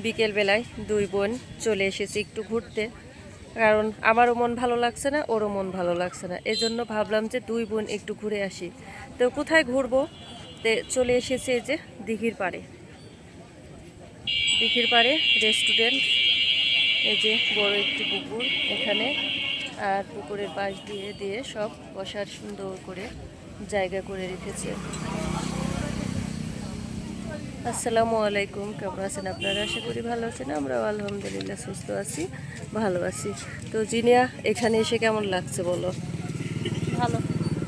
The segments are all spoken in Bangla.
বিকেলবেলায় দুই বোন চলে এসেছি একটু ঘুরতে, কারণ আমারও মন ভালো লাগছে না, ওরও মন ভালো লাগছে না। এজন্য ভাবলাম যে দুই বোন একটু ঘুরে আসি। তো কোথায় ঘুরবো? চলে এসেছে এই যে দিঘির পাড়ে। দিঘির পাড়ে রেস্টুরেন্ট, এই যে বড় একটি পুকুর এখানে, আর পুকুরের পাশ দিয়ে দিয়ে সব বসার সুন্দর করে জায়গা করে রেখেছে। আসসালামু আলাইকুম, কেমন আছেন আপনারা? আশা করি ভালো আছেন। আমরাও আলহামদুলিল্লাহ সুস্থ আছি, ভালো আছি। তো জিনিয়া, এখানে এসে কেমন লাগছে বলো? ভালো,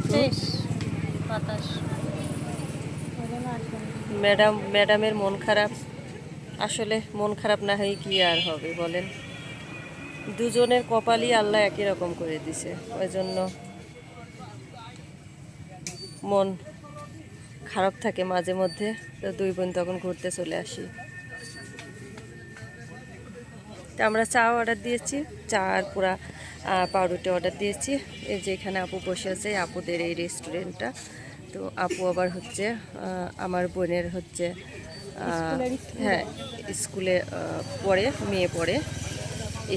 ফ্রেশ বাতাস। ম্যাডামের মন খারাপ। আসলে মন খারাপ না হয়ে কি আর হবে বলেন? দুজনের কপালই আল্লাহ একই রকম করে দিছে, ওই জন্য মন খারাপ থাকে মাঝে মধ্যে। তো দুই বোন তখন ঘুরতে চলে আসি। তো আমরা চা অর্ডার দিয়েছি, চা আর পুরা পাউরুটি অর্ডার দিয়েছি। এই যে এখানে আপু বসে আছে, আপুদের এই রেস্টুরেন্টটা। তো আপু আবার হচ্ছে আমার বোনের হচ্ছে হ্যাঁ, স্কুলে পড়ে, মেয়ে পড়ে,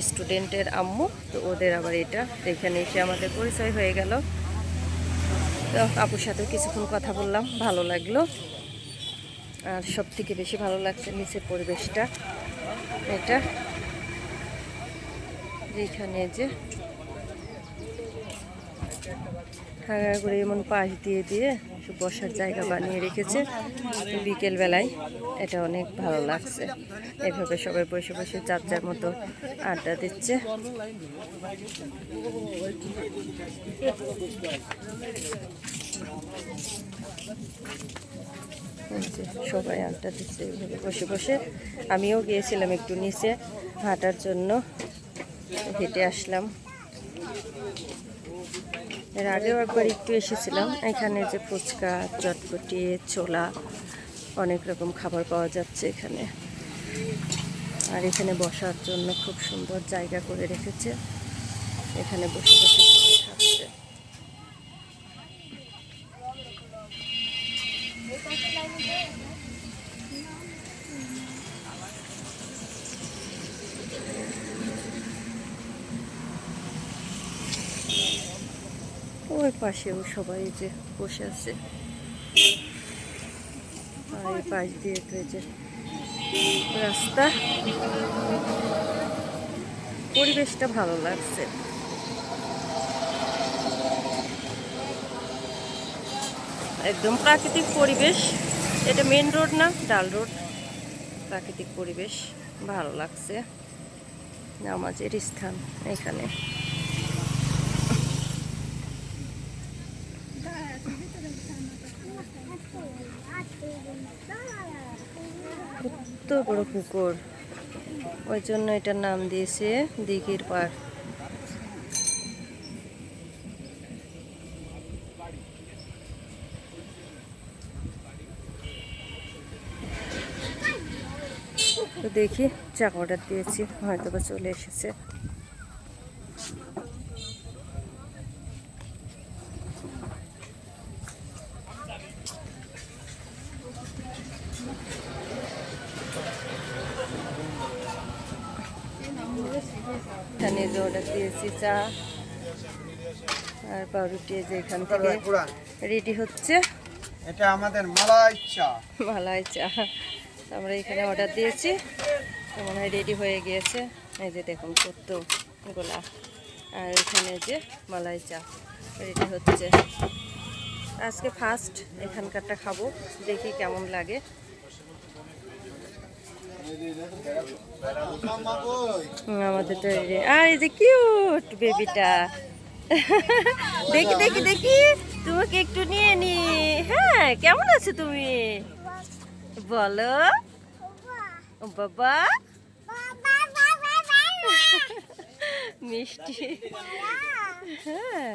স্টুডেন্টের আম্মু। তো ওদের আবার এটা, এখানে এসে আমাদের পরিচয় হয়ে গেল। তো আপুর সাথেও কিছুক্ষণ কথা বললাম, ভালো লাগলো। আর সব থেকে বেশি ভালো লাগছে নিচের পরিবেশটা। এটা যেখানে যে হাঙ্গা করে এমন পাশ দিয়ে দিয়ে বসার জায়গা বানিয়ে রেখেছে বিকেলবেলায়, এটা অনেক ভালো লাগছে। এভাবে সবাই বসে বসে যার যার মতো আড্ডা দিচ্ছে। সবাই আড্ডা দিচ্ছে এইভাবে বসে বসে। আমিও গিয়েছিলাম একটু নিচে হাঁটার জন্য, হেঁটে আসলাম। এর আগেও একবার একটু এসেছিলাম। এখানে যে ফুচকা, চটপটি, ছোলা, অনেক রকম খাবার পাওয়া যাচ্ছে এখানে। আর এখানে বসার জন্য খুব সুন্দর জায়গা করে রেখেছে, এখানে বসে বসে সবাই খাচ্ছে। ওই পাশেও সবাই যে বসে আছে, আর এই পাশ দিয়ে তো যে রাস্তা। পরিবেশটা ভালো লাগছে, একদম প্রাকৃতিক পরিবেশ। এটা মেন রোড না, ডাল রোড। প্রাকৃতিক পরিবেশ ভালো লাগছে। নামাজের স্থান এখানে। কত বড় পুকুর, ওই জন্য এটার নাম দিয়েছে দিঘির পাড়। তো দেখি, চা অর্ডার দিয়েছি, হয়তো বা চলে এসেছে। এখানে যে অর্ডার দিয়েছি চা আর পাউরুটি, যে এখান থেকে রেডি হচ্ছে। এটা আমাদের মালাই চা। মালাই চা আমরা এখানে অর্ডার দিয়েছি, মনে হয় রেডি হয়ে গিয়েছে। এই যে দেখুন কত গোলা, আর এখানে যে মালাই চা রেডি হচ্ছে। আজকে ফার্স্ট এখানকারটা খাবো, দেখি কেমন লাগে। আমাদের তো আর এই যে কিউট বেবিটা, দেখি দেখি দেখি, তোমাকে একটু নিয়ে নি। হ্যাঁ, কেমন আছো তুমি বলো? ও বাবা, মিষ্টি। হ্যাঁ,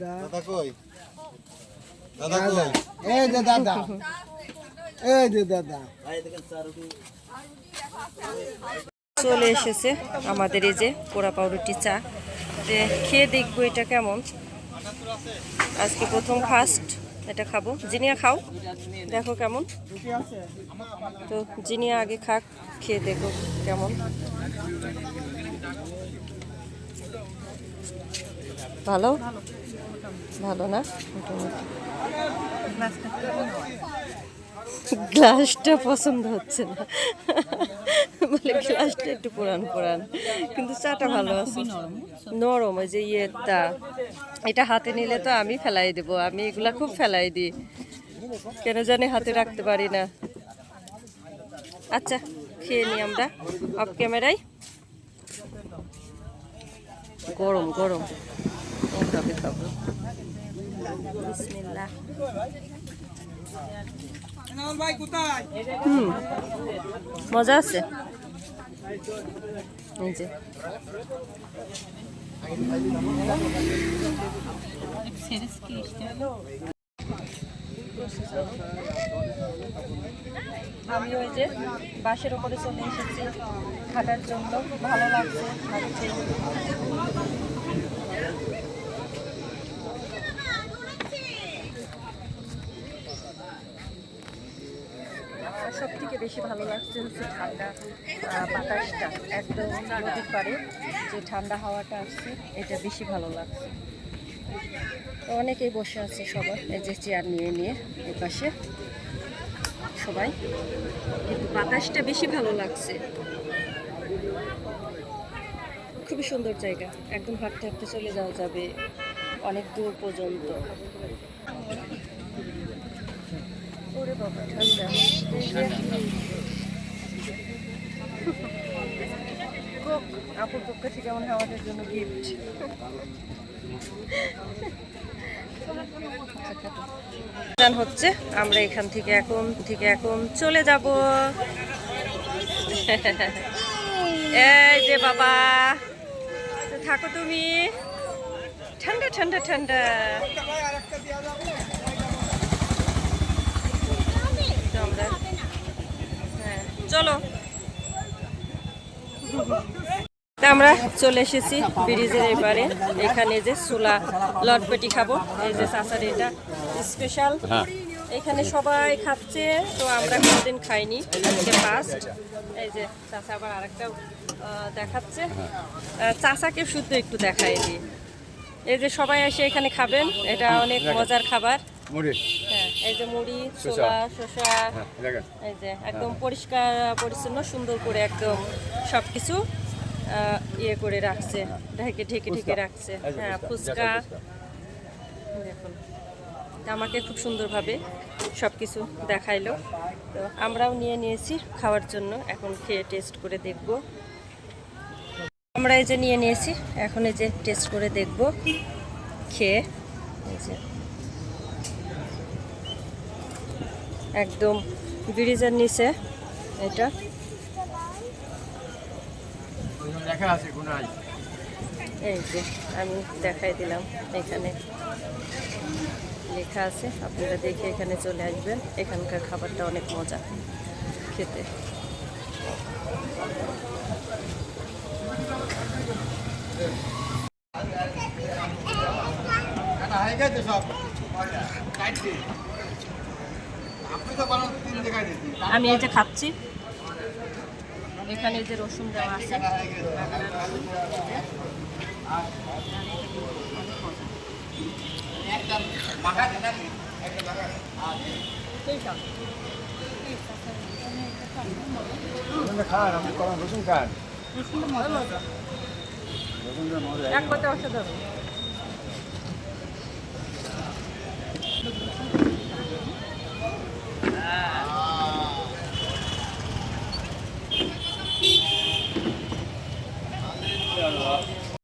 দাদা কই? দাদা কই? এই যে দাদা, এই যে দাদা। চলে এসেছে আমাদের এই যে পোড়া পাউরুটি চা। যে খেয়ে দেখবো এটা কেমন। আজকে প্রথম ফার্স্ট এটা খাবো। জিনিয়া খাও, দেখো কেমন। তো জিনিয়া আগে খাক, খেয়ে দেখো কেমন। ভালো ভালো না? গ্লাসটা পছন্দ হচ্ছে না, বলে গ্লাসটা একটু পুরান পুরান, কিন্তু চাটা ভালো আছে, নরম। ওই যে ইয়েটা, এটা হাতে নিলে তো আমি ফেলাই দেবো, আমি এগুলা খুব ফেলাই দিই, কেন জানি হাতে রাখতে পারি না। আচ্ছা খেয়ে নিই আমরা অফ ক্যামেরায়। গরম গরম এইভাবে খাবো। বিসমিল্লাহ। মজা আছে। এই যে আমি ওই যে বাসের ওপরে চলে এসেছি হাঁটার জন্য, ভালো লাগছে হাঁটতে। সব থেকে বেশি ভালো লাগছে হচ্ছে ঠান্ডা বাতাসটা, একদম নদীর পাড়ে যে ঠান্ডা হাওয়াটা আসছে, এটা বেশি ভালো লাগছে। তো অনেকেই বসে আছে সবাই, এই যে চেয়ার নিয়ে নিয়ে এই পাশে সবাই, কিন্তু বাতাসটা বেশি ভালো লাগছে। খুবই সুন্দর জায়গা, একদম হাঁটতে হাঁটতে চলে যাওয়া যাবে অনেক দূর পর্যন্ত। ওরে বাবা ঠান্ডা। আপুর পক্ষ থেকে মনে হয় আমাদের জন্য গিফট। হচ্ছে আমরা এখান থেকে এখন চলে যাব। এই যে বাবা, থাকো তুমি, ঠান্ডা ঠান্ডা ঠান্ডা। আমরা হ্যাঁ চলো। আমরা চলে এসেছি ব্রিজের এবারে, এখানে যে ছোলা লটপেটি খাবো, এই যে চাচার এটা স্পেশাল, এখানে সবাই খাচ্ছে, তো আমরা কোনোদিন খাইনি, আজকে ফার্স্ট। এই যে চাচা আবার আরেকটা দেখাচ্ছে, চাচাকে শুধু একটু দেখাই দিই। এই যে সবাই এসে এখানে খাবেন, এটা অনেক মজার খাবার। হ্যাঁ এই যে মুড়ি, ছোলা, শসা, এই যে একদম পরিষ্কার পরিচ্ছন্ন সুন্দর করে একদম সবকিছু ইয়ে করে রাখছে, ঢেকে ঢেকে ঢেকে রাখছে। হ্যাঁ ফুচকা দেখুন, আমাকে খুব সুন্দরভাবে সব কিছু দেখাইলো। তো আমরাও নিয়ে নিয়েছি খাওয়ার জন্য, এখন খেয়ে টেস্ট করে দেখব। আমরা এই যে নিয়ে নিয়েছি, এখন এই যে টেস্ট করে দেখব খেয়ে। এই যে একদম ব্রিজের নিচে এটা, এই যে আমি দেখাই দিলাম, এখানে লেখা আছে, আপনারা দেখে এখানে চলে আসবেন। এখানকার খাবারটা অনেক মজা খেতে। আমি এই যে খাচ্ছি, এখানে যে রসুন দেওয়া আছে, এক কথা অসাধারণ।